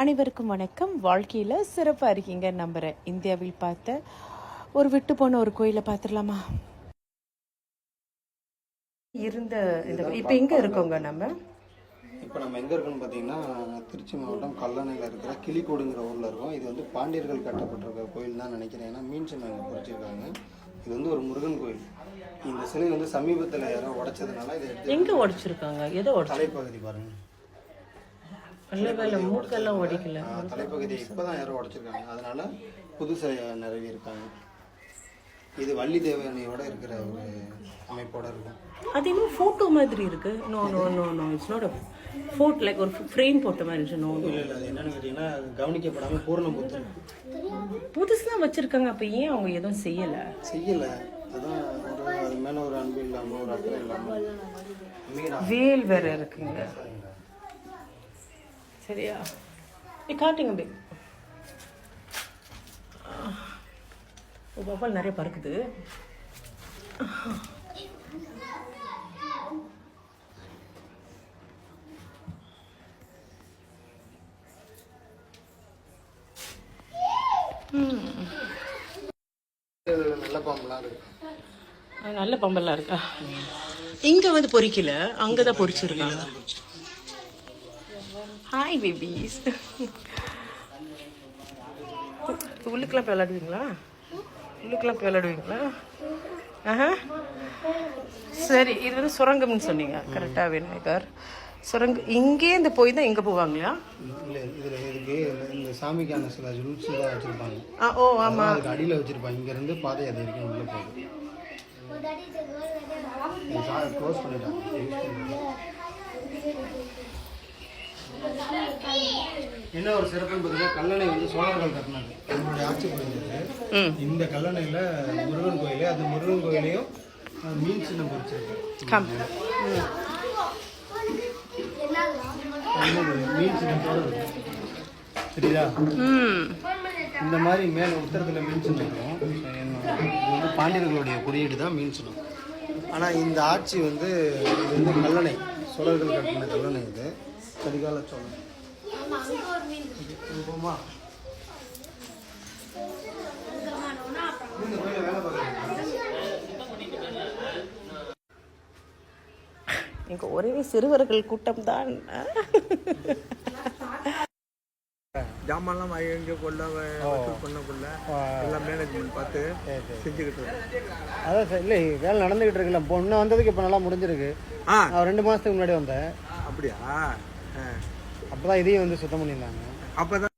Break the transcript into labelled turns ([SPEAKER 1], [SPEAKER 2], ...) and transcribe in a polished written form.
[SPEAKER 1] அனைவருக்கும் வணக்கம். வாழ்க்கையில் சிறப்பாக இருக்கீங்க நம்புகிறேன். இந்தியாவில் பார்த்த ஒரு விட்டு போன ஒரு கோயிலை பார்த்துடலாமா? இருந்த இந்த இப்போ எங்கே இருக்கோங்க நம்ம?
[SPEAKER 2] இப்போ நம்ம எங்கே இருக்கோம்னு பார்த்தீங்கன்னா, திருச்சி மாவட்டம் கல்லணையில் இருக்கிற கிளிக்கூடுங்கிற ஊரில் இருக்கோம். இது வந்து பாண்டியர்கள் கட்டப்பட்டிருக்க கோயில் தான் நினைக்கிறேன். ஏன்னா மீன் சின்னம் பொறிச்சிருக்காங்க. இது வந்து ஒரு முருகன் கோயில். இந்த சிலை வந்து சமீபத்தில் யாரோ உடைச்சதுனால இதை எடுத்து
[SPEAKER 1] எங்கே உடைச்சிருக்காங்க? எதோ
[SPEAKER 2] தலைப்பகுதி பாருங்கள்,
[SPEAKER 1] மூக்கெல்லாம் உடைக்கல.
[SPEAKER 2] தலைப்பகுதியை இப்போ தான் யாரோ உடைச்சிருக்காங்க. அதனால புது சிலையை நிறுவி இருக்காங்க. இது வள்ளி தேவனையோட இருக்கிற ஒரு அமைப்போட இருக்கும்.
[SPEAKER 1] அது இன்னும் ஃபோட்டோ மாதிரி இருக்கு. No no no no it's not a photo, like ஒரு ஃப்ரேம் போட்ட மாதிரி இருந்துச்சு. நோ
[SPEAKER 2] இல்லை இல்லை, அது என்னன்னு கேட்டிங்கன்னா கவனிக்கப்படாமல் பூரணம் புத்து
[SPEAKER 1] புதுசு தான் வச்சுருக்காங்க. அப்போ ஏன் அவங்க எதுவும் செய்யலை?
[SPEAKER 2] அதான் அது மேலே ஒரு அன்பு இல்லாமல் ஒரு அக்கறை இல்லாமல்
[SPEAKER 1] வேல் வேற இருக்குங்க. சரியா? காட்டுங்க பே. பப்பால் நிறைய பறக்குது.
[SPEAKER 2] நல்ல பாம்பெல்லாம் இருக்கு.
[SPEAKER 1] நல்ல பாம்பெல்லாம் இருக்கா? இங்கே வந்து பொறிக்கல, அங்கே தான் பொறிச்சிருக்காங்க. Hi babies. உள்ளுக்கெல்லாம் போய் விளையாடுவீங்களா? உள்ளுக்கெல்லாம் போய் விளையாடுவீங்களா? ஆஹா, சரி. இது வந்து சுரங்கம்னு சொன்னீங்க கரெக்டாக விநாயகர் சுரங்கம். இங்கே இந்த போய் தான் எங்கே போவாங்களா?
[SPEAKER 2] இல்லை, இதில் இதுக்கு இந்த சாமிக்கான சில ரூல்ஸ் தான் வச்சுருப்பாங்க.
[SPEAKER 1] ஓ ஆமாம்,
[SPEAKER 2] அதுக்கு அடியில் வச்சுருப்பாங்க. இங்கேருந்து பாதை அது வரைக்கும் உள்ளே போகுது. க்ளோஸ் பண்ணிட்டாங்க. என்ன ஒரு சிறப்புன்னு பார்த்தீங்கன்னா, கல்லணை வந்து சோழர்கள் கட்டினாங்க. நம்மளுடைய ஆட்சி புரிஞ்சது இந்த கல்லணையில் முருகன் கோயில். அது முருகன் கோயிலையும் மீன் சின்னம் பொறிச்சிருக்கு. மீன் சின்னத்தோட சரியா? இந்த மாதிரி மேலே உத்தரத்தில் மீன் சின்னம் இருக்கும். இது வந்து பாண்டியர்களுடைய குறியீடு தான் மீன் சின்னம். ஆனால் இந்த ஆட்சி வந்து இது வந்து கல்லணை, சோழர்கள் கட்டின கல்லணை. இது கரிகால சோழன்.
[SPEAKER 1] இங்கே ஒரே சிறுவர்கள் கூட்டம் தான்.
[SPEAKER 3] ஜாமான்லாம் எங்கே கொள்ள பண்ணக்குள்ள எல்லாம் மேனேஜ்மெண்ட் பார்த்து செஞ்சுக்கிட்டு இருக்கோம்.
[SPEAKER 2] அதான் சார். இல்லை, வேலை நடந்துக்கிட்டு இருக்குல்ல. இப்போ இன்னும் வந்ததுக்கு இப்போ நல்லா முடிஞ்சிருக்கு. நான் 2 மாதத்துக்கு முன்னாடி வந்தேன்.
[SPEAKER 3] அப்படியா?
[SPEAKER 2] அப்போ தான் இதையும் வந்து சுத்தம் பண்ணியிருந்தாங்க.
[SPEAKER 3] அப்போ தான்